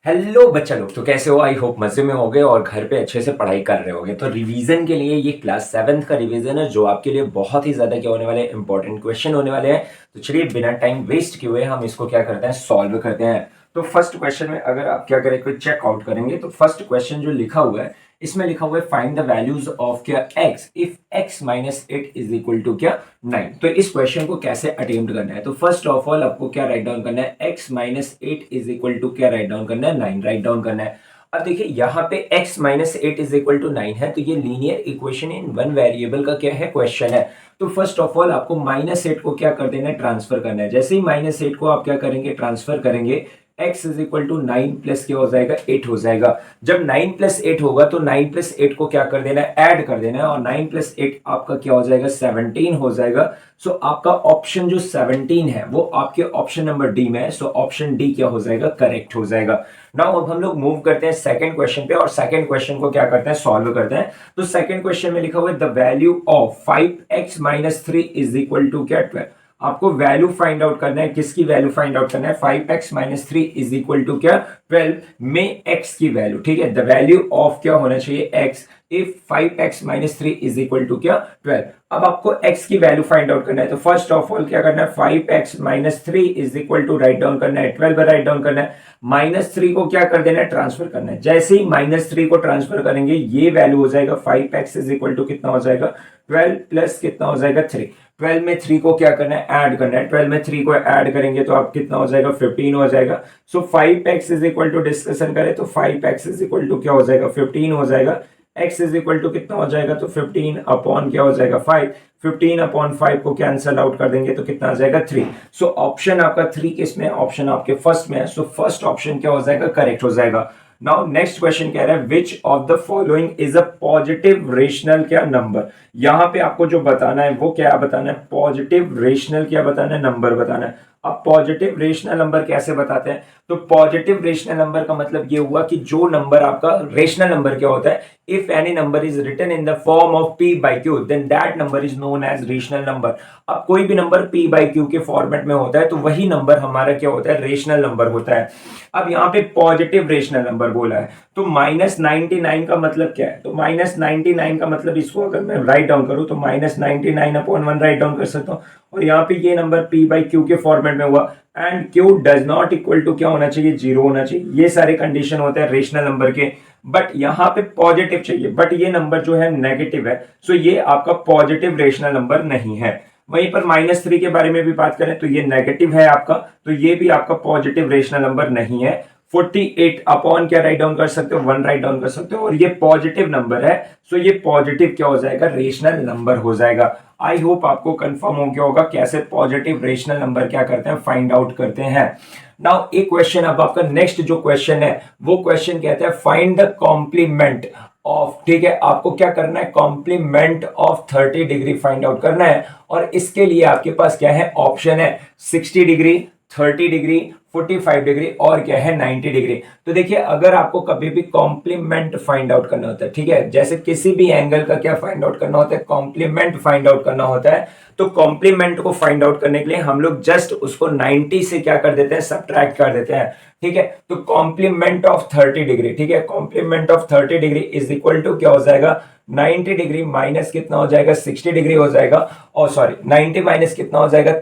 Hello बच्चा लोग, तो कैसे हो? आई होप मजे में होगे और घर पे अच्छे से पढ़ाई कर रहे होगे। तो रिवीजन के लिए ये क्लास 7th का रिवीजन है जो आपके लिए बहुत ही ज्यादा क्या होने वाले हैं, इंपॉर्टेंट क्वेश्चन होने वाले हैं। तो चलिए बिना टाइम वेस्ट किए हुए हम इसको क्या करते हैं, सॉल्व करते हैं। तो फर्स्ट क्वेश्चन में अगर आप क्या करेंगे, चेक आउट करेंगे तो फर्स्ट क्वेश्चन जो लिखा हुआ है इसमें लिखा हुआ है फाइंड द वैल्यूज ऑफ क्या x if x minus 8 is equal to क्या 9। तो इस क्वेश्चन को कैसे अटेम्प्ट करना है, तो फर्स्ट ऑफ ऑल आपको क्या राइट डाउन करना है, x minus 8 is equal to क्या राइट डाउन करना है, 9 राइट डाउन करना है। अब देखिए यहाँ पे x minus 8 is equal to 9 है, तो ये linear equation in one variable का क्या है, क्वेश्चन है। तो फर्स्ट ऑफ ऑल आपको माइनस 8 को क्या कर देना है, ट्रांसफर करना है। जैसे ही माइनस 8 को आप क्या करेंगे, ट्रांसफर करेंगे, x is equal to 9 plus क्या हो जाएगा, 8 हो जाएगा। जब 9 प्लस 8 होगा तो 9 प्लस 8 को क्या कर देना है, ऐड कर देना है, और 9 प्लस 8 आपका क्या हो जाएगा, 17 हो जाएगा। सो आपका ऑप्शन जो 17 है वो आपके ऑप्शन नंबर डी में है। सो ऑप्शन डी क्या हो जाएगा, करेक्ट हो जाएगा। नाउ अब हम लोग मूव करते हैं सेकंड क्वेश्चन पे, और सेकंड क्वेश्चन को क्या करते हैं, सॉल्व करते हैं। तो सेकंड क्वेश्चन में लिखा हुआ है the value of 5x minus 3 is equal to क्या, 12। आपको वैल्यू फाइंड आउट करना है, किसकी वैल्यू फाइंड आउट करना है, 5x minus 3 is equal to क्या, 12 में x की वैल्यू। ठीक है, द वैल्यू ऑफ क्या होना चाहिए, x if 5x minus 3 is equal to क्या, 12। अब आपको x की वैल्यू फाइंड आउट करना है, तो फर्स्ट ऑफ ऑल क्या करना है, 5x minus 3 is equal to right down करना है, 12 राइट डाउन करना है। माइनस 3 को क्या कर देना है, ट्रांसफर करना है। जैसे ही माइनस 3 को ट्रांसफर करेंगे ये वैल्यू हो जाएगा 5x इज इक्वल टू कितना हो जाएगा, 12 प्लस कितना हो जाएगा, 3। 12 में 3 को क्या करना है, ऐड करना है। 12 में 3 को ऐड करेंगे तो आप कितना हो जाएगा, 15 हो जाएगा। So 5x is equal to, discussion करें तो 5x इज इक्वल टू क्या हो जाएगा, 15 हो जाएगा। x इज इक्वल टू कितना हो जाएगा, तो 15 अपॉन क्या हो जाएगा, 5। 15 अपॉन 5 को कैंसल आउट कर देंगे तो कितना आ जाएगा, 3। सो ऑप्शन आपका 3 किस में है, ऑप्शन आपके फर्स्ट में है। सो फर्स्ट ऑप्शन क्या हो जाएगा, करेक्ट हो जाएगा। नाउ नेक्स्ट क्वेश्चन कह रहा है which of the following is a positive rational क्या नंबर। यहां पे आपको जो बताना है वो क्या बताना है, पॉजिटिव रेशनल क्या बताना है, नंबर बताना है। अब पॉजिटिव रेशनल नंबर कैसे बताते हैं, तो पॉजिटिव रेशनल नंबर का मतलब ये हुआ कि जो नंबर आपका रेशनल नंबर क्या होता है, if any number is written in the form of p by q then that number is known as rational number. अब कोई भी नंबर p by q के फॉर्मेट में होता है तो वही नंबर हमारा क्या होता है, रेशनल नंबर होता है। अब यहाँ पे पॉजिटिव रेशनल नंबर बोला है, तो -99 का मतलब क्या है, तो -99 का मतलब इसको अगर मैं राइट डाउन करूं तो -99 अपॉन 1 राइट डाउन कर सकता हूं। और यहाँ पे ये नंबर p by q के फॉर्मेट में हुआ, and q does not equal to क्या होना चाहिए, 0 होना चाहिए। ये सारे कंडीशन होते हैं रेशनल नंबर के, बट यहाँ पे पॉजिटिव चाहिए, बट ये नंबर जो है नेगेटिव है। सो ये आपका पॉजिटिव रेशनल नंबर नहीं है। वहीं पर -3 के बारे में भी बात करें तो ये नेगेटिव है आपका, तो ये भी आपका पॉजिटिव रेशनल नंबर नहीं है। 48 अपॉन क्या राइट डाउन कर सकते हो, 1 राइट डाउन कर सकते हो, और ये पॉजिटिव नंबर है। सो ये पॉजिटिव क्या हो जाएगा, रेशनल नंबर हो जाएगा। आई होप आपको कंफर्म हो गया होगा कैसे पॉजिटिव रेशनल नंबर क्या करते हैं, फाइंड आउट करते हैं। नाउ एक क्वेश्चन, अब आपका नेक्स्ट जो क्वेश्चन है वो क्वेश्चन कहता है फाइंड द कॉम्प्लीमेंट ऑफ। ठीक है, आपको क्या करना है, complement of 30 degree find out करना है। और इसके लिए आपके पास क्या है, ऑप्शन है 60 डिग्री, 30 डिग्री, 45 डिग्री और क्या है 90 डिग्री। तो देखिए अगर आपको कभी भी कॉम्प्लीमेंट फाइंड आउट करना होता है, ठीक है, जैसे किसी भी एंगल का क्या फाइंड आउट करना होता है, कॉम्प्लीमेंट फाइंड आउट करना होता है। तो कॉम्प्लीमेंट को फाइंड आउट करने के लिए हम लोग जस्ट उसको 90 से क्या कर देते हैं, सब्ट्रैक्ट कर देते हैं। ठीक है, तो कॉम्प्लीमेंट ऑफ 30 डिग्री, ठीक है, complement of 30 degree is equal to क्या हो जाएगा, 90 डिग्री माइनस कितना हो जाएगा, 60 डिग्री हो जाएगा। और सॉरी 90 माइनस कितना हो जाएगा,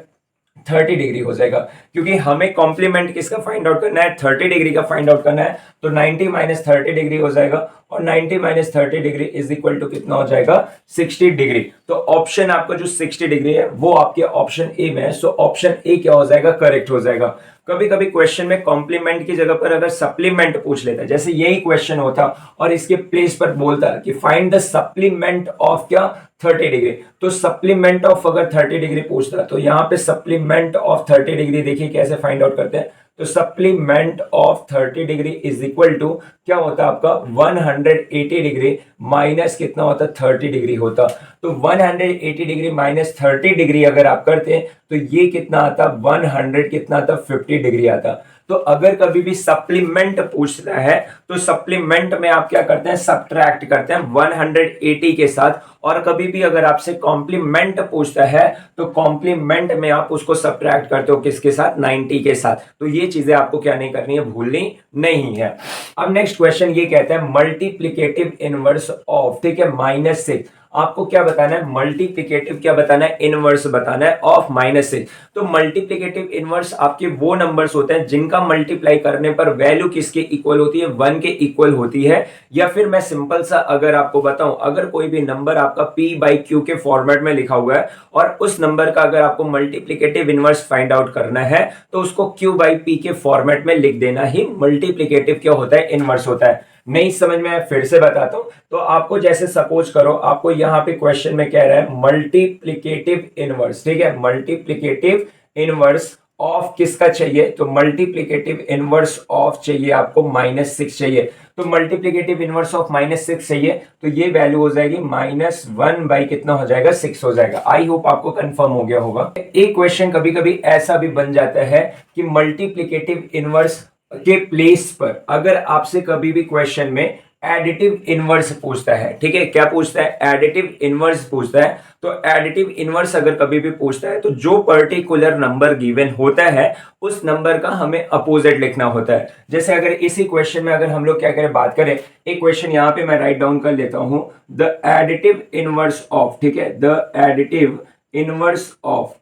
30 डिग्री हो जाएगा, क्योंकि हमें कॉम्प्लीमेंट किसका फाइंड आउट करना है, 30 डिग्री का फाइंड आउट करना है। तो 90 माइनस 30 डिग्री हो जाएगा, और 90 minus 30 degree is equal to कितना हो जाएगा, 60 डिग्री। तो ऑप्शन आपका जो 60 डिग्री है वो आपके ऑप्शन ए में है। सो ऑप्शन ए क्या हो जाएगा, करेक्ट हो जाएगा। कभी कभी क्वेश्चन में कॉम्प्लीमेंट की जगह पर अगर सप्लीमेंट पूछ लेता है, जैसे यही क्वेश्चन होता और इसके प्लेस पर बोलता कि फाइंड द सप्लीमेंट ऑफ क्या, 30 डिग्री, तो सप्लीमेंट ऑफ अगर 30 डिग्री पूछता तो यहाँ पे सप्लीमेंट ऑफ 30 डिग्री देखिए कैसे फाइंड आउट करते हैं। तो supplement of 30 degree is equal to क्या होता है आपका, 180 डिग्री माइनस कितना होता, 30 डिग्री होता। तो 180 डिग्री माइनस 30 डिग्री अगर आप करते तो ये कितना आता, 100 कितना आता, 50 डिग्री आता। तो अगर कभी भी सप्लीमेंट पूछता है तो सप्लीमेंट में आप क्या करते हैं, सब्ट्रैक्ट करते हैं 180 के साथ। और कभी भी अगर आपसे कॉम्प्लीमेंट पूछता है तो कॉम्प्लीमेंट में आप उसको सब्ट्रैक्ट करते हो किसके साथ, 90 के साथ। तो ये चीजें आपको क्या नहीं करनी है, भूलनी नहीं है। अब नेक्स्ट क्वेश्चन ये कहता है मल्टीप्लिकेटिव इनवर्स ऑफ, ठीक है, -6। आपको क्या बताना है, मल्टीप्लिकेटिव क्या बताना है, इनवर्स बताना है ऑफ -6। तो मल्टीप्लिकेटिव इनवर्स आपके वो नंबर्स होते हैं जिनका मल्टीप्लाई करने पर वैल्यू किसके इक्वल होती है, 1 के इक्वल होती है। या फिर मैं सिंपल सा अगर आपको बताऊं, अगर कोई भी नंबर आपका p/q के फॉर्मेट में लिखा हुआ है और उस नंबर का अगर आपको मल्टीप्लिकेटिव इनवर्स फाइंड आउट करना है तो उसको q/p के फॉर्मेट में लिख देना ही मल्टीप्लिकेटिव क्या होता है, इनवर्स होता है। नहीं समझ में, फिर से बताता हूं। तो आपको जैसे सपोज करो, आपको यहां पे क्वेश्चन में कह रहा है मल्टीप्लिकेटिव इनवर्स, ठीक है, मल्टीप्लिकेटिव इनवर्स ऑफ किसका चाहिए, तो मल्टीप्लिकेटिव इनवर्स ऑफ चाहिए आपको -6 चाहिए। तो मल्टीप्लिकेटिव इनवर्स ऑफ -6 चाहिए तो ये वैल्यू हो जाएगी -1 बाई कितना हो जाएगा, 6 हो जाएगा। आई होप आपको कंफर्म हो गया होगा। एक क्वेश्चन कभी कभी ऐसा भी बन जाता है कि मल्टीप्लिकेटिव इनवर्स के प्लेस पर अगर आपसे कभी भी क्वेश्चन में एडिटिव इनवर्स पूछता है, ठीक है, क्या पूछता है, एडिटिव इनवर्स पूछता है। तो एडिटिव इनवर्स अगर कभी भी पूछता है तो जो पर्टिकुलर नंबर गिवन होता है उस नंबर का हमें अपोजिट लिखना होता है। जैसे अगर इसी क्वेश्चन में अगर हम लोग क्या करें, बात करें, एक क्वेश्चन यहां पे मैं राइट डाउन कर लेता हूं, द एडिटिव इनवर्स ऑफ, ठीक है, द एडिटिव इनवर्स ऑफ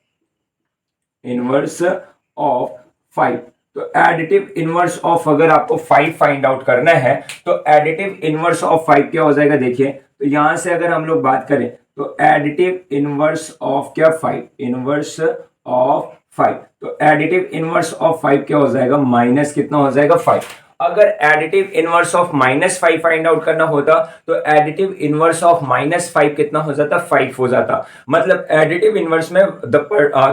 5। तो एडिटिव इनवर्स ऑफ अगर आपको 5 फाइंड आउट करना है तो एडिटिव इनवर्स ऑफ 5 क्या हो जाएगा, देखिए, तो यहां से अगर हम लोग बात करें तो एडिटिव इनवर्स ऑफ क्या, 5, इनवर्स ऑफ 5। तो एडिटिव इनवर्स ऑफ 5 क्या हो जाएगा, माइनस कितना हो जाएगा, 5। अगर additive inverse of -5 find out करना होता तो एडिटिव इनवर्स ऑफ -5 कितना हो जाता, 5 हो जाता। मतलब एडिटिव इनवर्स में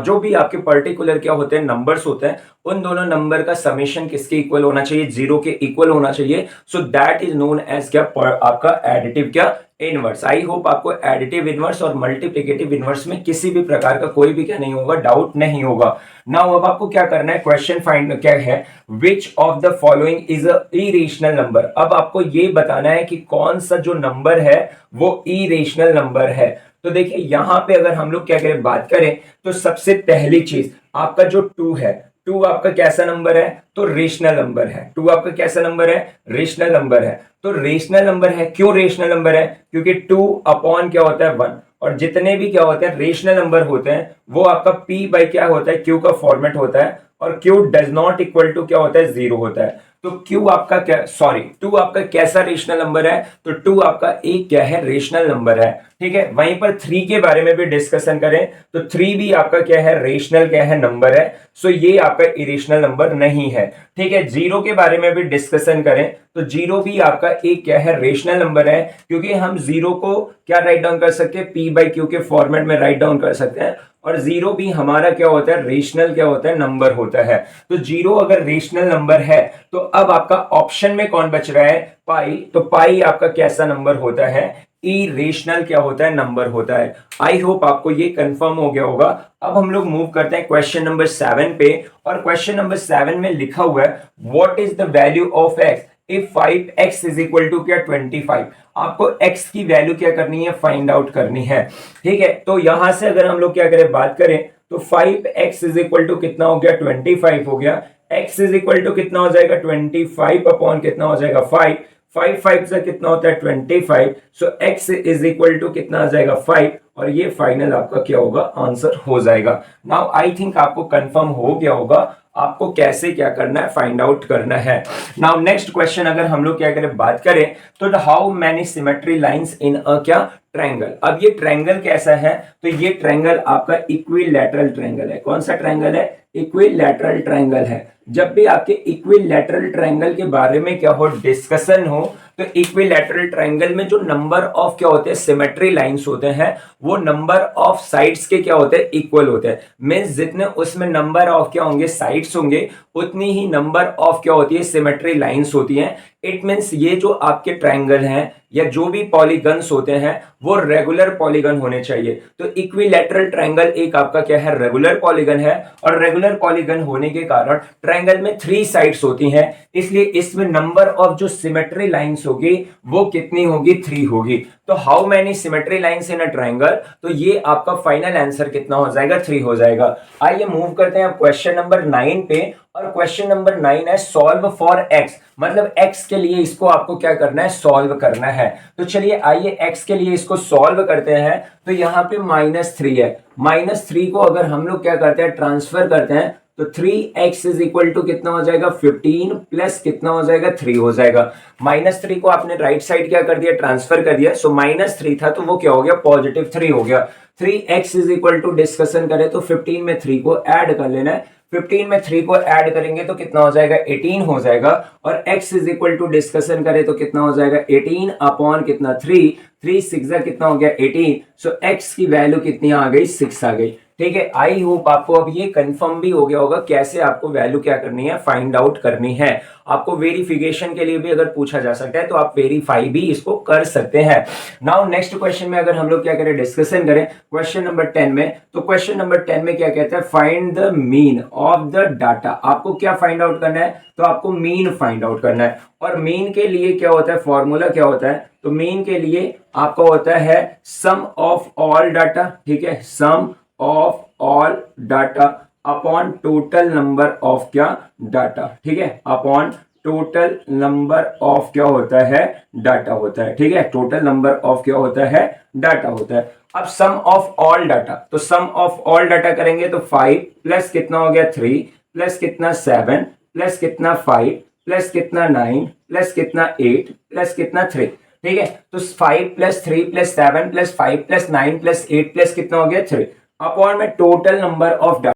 जो भी आपके पर्टिकुलर क्या होते हैं, नंबर्स होते हैं, उन दोनों नंबर का समेशन किसके इक्वल होना चाहिए, 0 के इक्वल होना चाहिए। So that is known as क्या, आपका एडिटिव क्या, इनवर्स। आई होप आपको एडिटिव इनवर्स और मल्टीप्लिकेटिव इनवर्स में किसी भी प्रकार का कोई भी क्या नहीं होगा, डाउट नहीं होगा। नाउ अब आपको क्या करना है, क्वेश्चन फाइंड क्या है, which of the following is a irrational number. अब आपको ये बताना है कि कौन सा जो नंबर है वो इरेशनल नंबर है। तो देखिए यहां पे अगर हम लोग क्या करें, बात करें तो सबसे पहली चीज आपका जो 2 है, 2 आपका कैसा नंबर है, तो रेशनल नंबर है। 2 आपका कैसा नंबर है, रेशनल नंबर है। तो रेशनल नंबर है, क्यों रेशनल नंबर है, क्योंकि 2 अपॉन क्या होता है, 1। और जितने भी क्या होते हैं रेशनल नंबर होते हैं वो आपका p/, क्या होता है, q का फॉर्मेट होता है। और q does not equal to क्या होता है, 0 होता है। तो q आपका क्या, 2 आपका कैसा रेशनल नंबर है, तो 2 आपका एक क्या है, रेशनल नंबर है, ठीक है। वहीं पर 3 के बारे में भी डिस्कशन करें तो 3 भी आपका क्या है, रेशनल क्या है, नंबर है। सो ये आपका इरेशनल नंबर नहीं है, ठीक है। 0 के बारे में भी डिस्कशन करें तो 0 भी आपका एक क्या है, रेशनल नंबर है, क्योंकि हम 0 को क्या राइट डाउन कर सकते हैं, p/q के फॉर्मेट में राइट डाउन कर सकते हैं। और 0 भी हमारा क्या होता है, रेशनल क्या होता है, नंबर होता है। तो 0 अगर रेशनल नंबर है तो अब आपका ऑप्शन में कौन बच रहा है, पाई। तो पाई आपका कैसा नंबर होता है, इरेशनल क्या होता है, नंबर होता है। आई होप आपको ये कंफर्म हो गया होगा। अब हम लोग मूव करते हैं क्वेश्चन नंबर 7 पे। और क्वेश्चन नंबर 7 में लिखा हुआ है what is the value of x if 5x is equal to क्या, 25। आपको x की वैल्यू क्या करनी है, फाइंड आउट करनी है, ठीक है। तो यहां से अगर हम लोग क्या करें, बात करें तो 5x इज इक्वल टू कितना हो गया, 25 हो गया। x इज इक्वल टू कितना हो जाएगा, 25 अपॉन कितना हो जाएगा, 5। 5 से कितना होता है, 25। सो x इज इक्वल टू कितना आ जाएगा, 5। और ये फाइनल आपका क्या होगा, आंसर हो जाएगा। नाउ आई थिंक आपको कंफर्म हो गया होगा आपको कैसे क्या करना है, फाइंड आउट करना है। नाउ नेक्स्ट क्वेश्चन अगर हम लोग क्या करें, बात करें तो how many symmetry lines in a क्या, ट्रायंगल। अब ये ट्रायंगल कैसा है, तो ये ट्रायंगल आपका इक्विलैटरल ट्रायंगल है। कौन सा ट्रायंगल है, इक्विलैटरल ट्रायंगल है। जब भी आपके इक्विलैटरल ट्रायंगल के बारे में क्या हो, डिस्कशन हो, तो इक्विलैटरल ट्रायंगल में जो नंबर ऑफ क्या होते हैं, सिमेट्री लाइंस होते हैं, वो नंबर ऑफ साइड्स के क्या होते हैं, इक्वल होते हैं। मींस जितने उसमें नंबर ऑफ क्या होंगे, साइड्स होंगे, उतनी ही नंबर ऑफ क्या होती है, सिमेट्री लाइंस होती हैं। इट मींस ये जो आपके ट्रायंगल हैं या जो भी पॉलीगन्स होते हैं वो रेगुलर पॉलीगन होने चाहिए। तो इक्विलैटरल ट्रायंगल एक आपका क्या है, रेगुलर पॉलीगन है। और रेगुलर रेक्टेंगुलर पॉलीगन होने के कारण ट्रायंगल में 3 साइड्स होती हैं, इसलिए इसमें नंबर ऑफ जो सिमेट्री लाइंस होगी वो कितनी होगी, 3 होगी। तो how many symmetry lines in a triangle, तो ये आपका फाइनल आंसर कितना हो जाएगा, 3 हो जाएगा। आइए मूव करते हैं अब क्वेश्चन नंबर 9 पे, और क्वेश्चन नंबर 9 है सॉल्व फॉर एक्स, मतलब एक्स के लिए इसको आपको क्या करना है, सॉल्व करना है। तो चलिए आइए एक्स के लिए इसको सॉल्व करते हैं। तो यहाँ पे -3 है, -3 को अगर हम लोग क्या करते हैं, ट्रांसफर करते हैं, तो 3x इज इक्वल टू कितना हो जाएगा, 15 प्लस कितना हो जाएगा, 3 हो जाएगा। -3 को आपने राइट साइड क्या कर दिया, ट्रांसफर कर दिया, सो -3 था तो वो क्या हो गया, +3 हो गया। 3x is equal to discussion करें तो 15 में 3 को ऐड कर लेना है, 15 में 3 को ऐड करेंगे तो कितना हो जाएगा, 18 हो जाएगा। और x is equal to discussion करें तो कितना हो जाएगा, 18 अपॉन कितना, 3 6 कितना हो गया, 18। सो x की वैल्यू कितनी आ गई, 6 आ गई। ठीक है, आई होप आपको अब ये कंफर्म भी हो गया होगा कैसे आपको वैल्यू क्या करनी है, फाइंड आउट करनी है। आपको वेरिफिकेशन के लिए भी अगर पूछा जा सकता है तो आप वेरीफाई भी इसको कर सकते हैं। नाउ नेक्स्ट क्वेश्चन में अगर हम लोग क्या करें, डिस्कशन करें क्वेश्चन नंबर 10 में, तो क्वेश्चन नंबर 10 में क्या कहता है, find the mean of the data. आपको क्या फाइंड आउट करना है, तो आपको मीन फाइंड आउट करना है। और मीन के लिए क्या होता है, फॉर्मूला क्या होता है, तो मीन के लिए आपका होता है सम ऑफ ऑल डाटा, ठीक है, sum of all data upon total number of क्या, डाटा, ठीक है, अपॉन टोटल नंबर ऑफ क्या होता है, डाटा होता है, ठीक है, टोटल नंबर ऑफ क्या होता है, डाटा होता है। अब सम ऑफ ऑल डाटा, तो सम ऑफ ऑल डाटा करेंगे तो 5 प्लस कितना हो गया, 3 प्लस कितना 7 प्लस कितना 5 प्लस कितना 9 प्लस कितना 8 प्लस कितना 3, ठीक है। तो 5 plus 3 plus 7 plus 5 plus 9 plus 8 plus कितना हो गया, 3 अपॉन में टोटल नंबर ऑफ